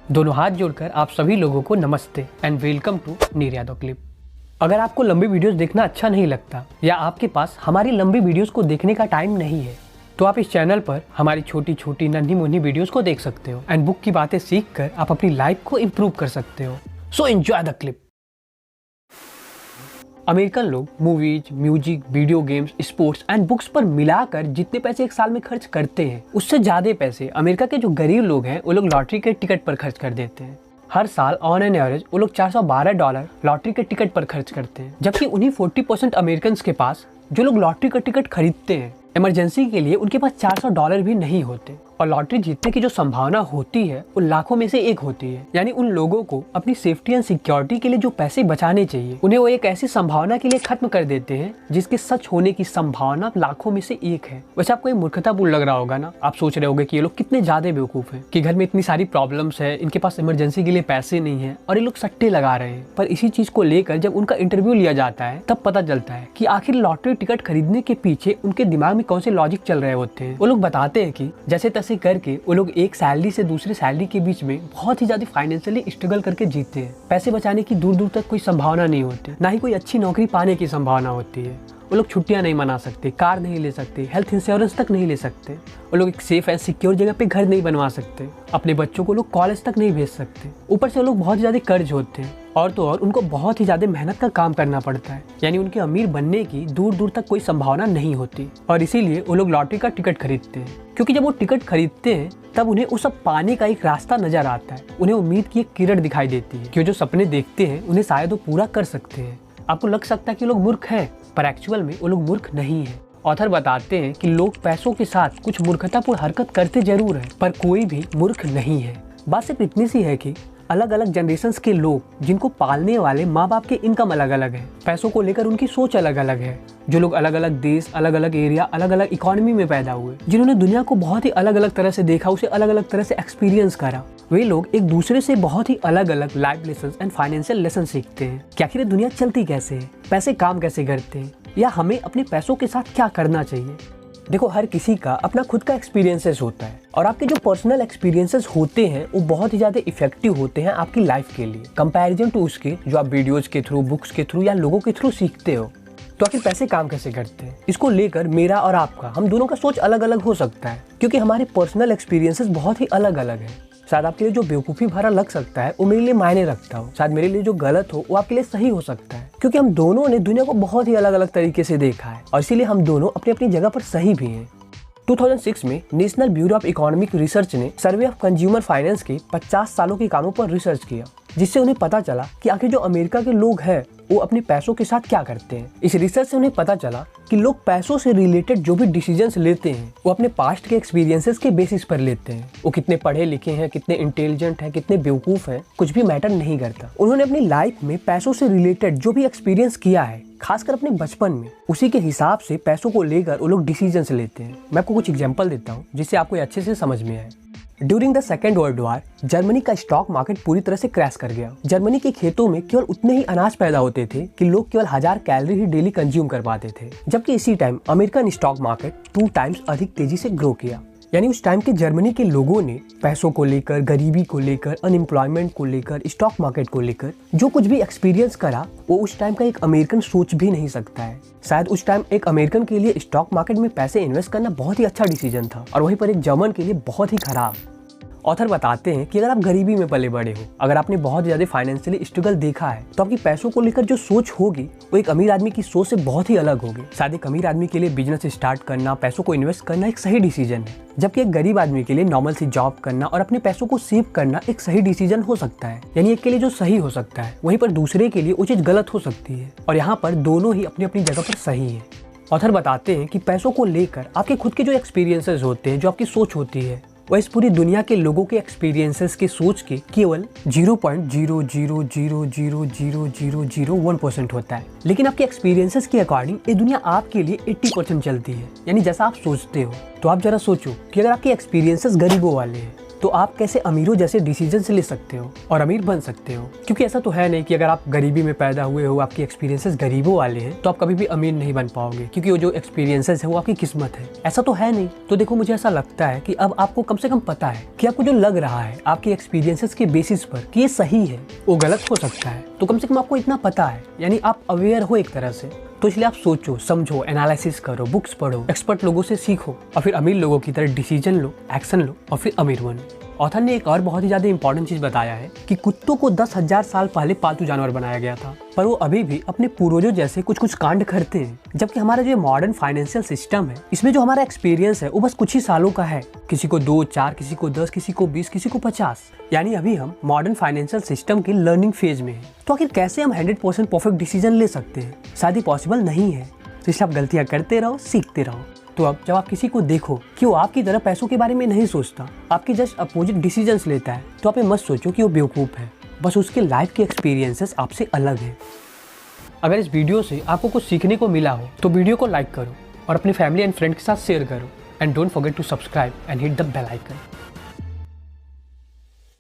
दोनों हाथ जोड़कर आप सभी लोगों को नमस्ते एंड वेलकम टू नीर यादव क्लिप। अगर आपको लंबी वीडियोस देखना अच्छा नहीं लगता या आपके पास हमारी लंबी वीडियोस को देखने का टाइम नहीं है तो आप इस चैनल पर हमारी छोटी छोटी नन्ही मुन्नी वीडियोस को देख सकते हो एंड बुक की बातें सीख कर आप अपनी लाइफ को इम्प्रूव कर सकते हो। So enjoy the clip. American लोग movies, music, video games, sports and books पर मिलाकर जितने पैसे एक साल में खर्च करते हैं उससे ज्यादा पैसे अमेरिका के जो गरीब लोग हैं वो लोग लॉटरी के टिकट पर खर्च कर देते हैं। हर साल ऑन एन एवरेज वो लोग $412 लॉटरी के टिकट पर खर्च करते हैं, जबकि उन्हीं 40% अमेरिकन के पास जो लोग लॉटरी का टिकट खरीदते हैं इमरजेंसी के लिए उनके पास $400 भी नहीं होते और लॉटरी जीतने की जो संभावना होती है वो लाखों में से एक होती है। यानी उन लोगों को अपनी सेफ्टी एंड सिक्योरिटी के लिए जो पैसे बचाने चाहिए उन्हें वो एक ऐसी संभावना के लिए खत्म कर देते हैं जिसके सच होने की संभावना लाखों में से एक है। वैसे आपको ये मूर्खतापूर्ण लग रहा होगा ना, आप सोच रहे होंगे कि ये लोग कितने ज्यादा बेवकूफ हैं कि घर में इतनी सारी प्रॉब्लम्स है, इनके पास इमरजेंसी के लिए पैसे नहीं है और ये लोग सट्टे लगा रहे हैं। पर इसी चीज को लेकर जब उनका इंटरव्यू लिया जाता है तब पता चलता है कि आखिर लॉटरी टिकट खरीदने के पीछे उनके दिमाग में कौन से लॉजिक चल रहे होते हैं। वो लोग बताते हैं कि जैसे तैसे करके वो लोग एक सैलरी से दूसरे सैलरी के बीच में बहुत ही ज्यादा फाइनेंशियली स्ट्रगल करके जीते हैं। पैसे बचाने की दूर दूर तक कोई संभावना नहीं होती, ना ही कोई अच्छी नौकरी पाने की संभावना होती है। वो लोग छुट्टियां नहीं मना सकते, कार नहीं ले सकते, हेल्थ इंश्योरेंस तक नहीं ले सकते। वो लोग एक सेफ एंड सिक्योर जगह पे घर नहीं बनवा सकते, अपने बच्चों को लोग कॉलेज तक नहीं भेज सकते। ऊपर से वो लोग बहुत ज्यादा कर्ज होते हैं और तो और उनको बहुत ही ज्यादा मेहनत का काम करना पड़ता है। यानी उनके अमीर बनने की दूर दूर तक कोई संभावना नहीं होती और इसीलिए वो लोग लॉटरी का टिकट खरीदते हैं, क्योंकि जब वो टिकट खरीदते हैं तब उन्हें उस सब पाने का एक रास्ता नजर आता है। उन्हें उम्मीद की एक किरण दिखाई देती है कि जो सपने देखते हैं उन्हें शायद वो पूरा कर सकते हैं। आपको लग सकता है कि लोग मूर्ख हैं, पर एक्चुअल में वो लोग मूर्ख नहीं है। ऑथर बताते हैं कि लोग पैसों के साथ कुछ मूर्खतापूर्ण हरकत करते जरूर हैं, पर कोई भी मूर्ख नहीं है। बात सिर्फ इतनी सी है कि अलग अलग जनरेशंस के लोग जिनको पालने वाले माँ बाप के इनकम अलग अलग है, पैसों को लेकर उनकी सोच अलग अलग है। जो लोग अलग अलग देश, अलग अलग एरिया, अलग अलग इकोनॉमी में पैदा हुए, जिन्होंने दुनिया को बहुत ही अलग अलग तरह से देखा, उसे अलग अलग तरह से एक्सपीरियंस करा, वे लोग एक दूसरे से बहुत ही अलग अलग life lesson and financial lesson सीखते हैं कि आखिर दुनिया चलती कैसे है, पैसे काम कैसे करते हैं, या हमें अपने पैसों के साथ क्या करना चाहिए। देखो, हर किसी का अपना खुद का एक्सपीरियंसेस होता है और आपके जो पर्सनल एक्सपीरियंसेस होते हैं वो बहुत ही ज्यादा इफेक्टिव होते हैं आपकी लाइफ के लिए, कंपैरिजन टू उसके जो आप वीडियोज के थ्रू, बुक्स के थ्रू या लोगों के थ्रू सीखते हो। तो आखिर पैसे काम कैसे करते हैं, इसको लेकर मेरा और आपका, हम दोनों का सोच अलग अलग हो सकता है, क्योंकि हमारे पर्सनल एक्सपीरियंसेस बहुत ही अलग अलग है। शायद आपके लिए जो बेवकूफ़ी भरा लग सकता है वो मेरे लिए मायने रखता हो, शायद मेरे लिए जो गलत हो वो आपके लिए सही हो सकता है, क्योंकि हम दोनों ने दुनिया को बहुत ही अलग अलग तरीके से देखा है और इसीलिए हम दोनों अपनी अपनी जगह पर सही भी हैं। 2006 में national bureau of economic research ने सर्वे ऑफ कंज्यूमर फाइनेंस के 50 सालों के कामों पर रिसर्च किया, जिससे उन्हें पता चला कि आखिर जो अमेरिका के लोग हैं वो अपने पैसों के साथ क्या करते हैं। इस रिसर्च से उन्हें पता चला कि लोग पैसों से रिलेटेड जो भी डिसीजंस लेते हैं वो अपने पास्ट के एक्सपीरियंसेस के बेसिस पर लेते हैं। वो कितने पढ़े लिखे हैं, कितने इंटेलिजेंट हैं, कितने बेवकूफ़ हैं, कुछ भी मैटर नहीं करता। उन्होंने अपनी लाइफ में पैसों से रिलेटेड जो भी एक्सपीरियंस किया है, खासकर अपने बचपन में, उसी के हिसाब से पैसों को लेकर वो लोग डिसीजंस लेते हैं। मैं आपको कुछ एग्जांपल देता हूँ जिससे आपको अच्छे से समझ में आए। During the second world war Germany का स्टॉक मार्केट पूरी तरह से क्रैश कर गया। जर्मनी के खेतों में केवल उतने ही अनाज पैदा होते थे कि लोग केवल 1000 कैलोरी ही डेली कंज्यूम कर पाते थे, जबकि इसी time American stock market 2 times अधिक तेजी से ग्रो किया। यानी उस टाइम के जर्मनी के लोगों ने पैसों को लेकर, गरीबी को लेकर, अनएम्प्लॉयमेंट को लेकर, स्टॉक मार्केट को लेकर जो कुछ भी एक्सपीरियंस करा वो उस टाइम का एक अमेरिकन सोच भी नहीं सकता है। शायद उस टाइम एक अमेरिकन के लिए स्टॉक मार्केट में पैसे इन्वेस्ट करना बहुत ही अच्छा डिसीजन था और वहीं पर एक जर्मन के लिए बहुत ही खराब। ऑथर बताते हैं कि अगर आप गरीबी में पले बड़े हो, अगर आपने बहुत ज़्यादा फाइनेंशियली स्ट्रगल देखा है, तो आपकी पैसों को लेकर जो सोच होगी वो एक अमीर आदमी की सोच से बहुत ही अलग होगी। शायद एक अमीर आदमी के लिए बिजनेस स्टार्ट करना, पैसों को इन्वेस्ट करना एक सही डिसीजन है, जबकि एक गरीब आदमी के लिए नॉर्मल सी जॉब करना और अपने पैसों को सेव करना एक सही डिसीजन हो सकता है। यानी एक के लिए जो सही हो सकता है वहीं पर दूसरे के लिए वो चीज़ गलत हो सकती है और यहाँ पर दोनों ही अपनी अपनी जगह पर सही है। ऑथर बताते हैं कि पैसों को लेकर आपके खुद के जो एक्सपीरियंसेस होते हैं, जो आपकी सोच होती है, वह इस पूरी दुनिया के लोगों के एक्सपीरियंसेस के सोच के केवल 0.0000001% होता है। लेकिन आपके एक्सपीरियंसेस के अकॉर्डिंग ये दुनिया आपके लिए 80% चलती है। यानी जैसा आप सोचते हो। तो आप जरा सोचो कि अगर आपके एक्सपीरियंसेस गरीबों वाले हैं तो आप कैसे अमीरों जैसे डिसीजन ले सकते हो और अमीर बन सकते हो। क्योंकि ऐसा तो है नहीं कि अगर आप गरीबी में पैदा हुए हो, आपकी एक्सपीरियंसेस गरीबों वाले हैं, तो आप कभी भी अमीर नहीं बन पाओगे, क्योंकि वो जो एक्सपीरियंसेस है वो आपकी किस्मत है। ऐसा तो है नहीं। तो देखो, मुझे ऐसा लगता है कि अब आपको कम से कम पता है कि आपको जो लग रहा है आपकी एक्सपीरियंसेस के बेसिस पर कि ये सही है, वो गलत हो सकता है। तो कम से कम आपको इतना पता है, यानी आप अवेयर हो एक तरह से। तो इसलिए आप सोचो, समझो, एनालिसिस करो, बुक्स पढ़ो, एक्सपर्ट लोगों से सीखो और फिर अमीर लोगों की तरह डिसीजन लो, एक्शन लो और फिर अमीर बनो। ऑथर ने एक और बहुत ही ज़्यादा इंपॉर्टेंट चीज़ बताया है कि कुत्तों को 10,000 साल पहले पालतू जानवर बनाया गया था, पर वो अभी भी अपने पूर्वजों जैसे कुछ कुछ कांड करते हैं। जबकि हमारा जो मॉडर्न फाइनेंशियल सिस्टम है, इसमें जो हमारा एक्सपीरियंस है वो बस कुछ ही सालों का है। किसी को 2, 4, किसी को 10, किसी को 20, किसी को 50। यानी अभी हम मॉडर्न फाइनेंशियल सिस्टम के लर्निंग फेज में हैं। तो आखिर कैसे हम 100% परफेक्ट डिसीजन ले सकते हैं? शायद ही पॉसिबल नहीं है। तो इसलिए आप गलतियाँ करते रहो, सीखते रहो। तो अब जब आप किसी को देखो कि वो आपकी तरह पैसों के बारे में नहीं सोचता, आपकी जस्ट अपोजिट डिसीजंस लेता है, तो आप ये मत सोचो कि वो बेवकूफ़ है। बस उसके लाइफ के एक्सपीरियंसेस आपसे अलग हैं। अगर इस वीडियो से आपको कुछ सीखने को मिला हो तो वीडियो को लाइक करो और अपनी फैमिली एंड फ्रेंड के साथ शेयर करो। And don't forget to subscribe and hit the bell icon.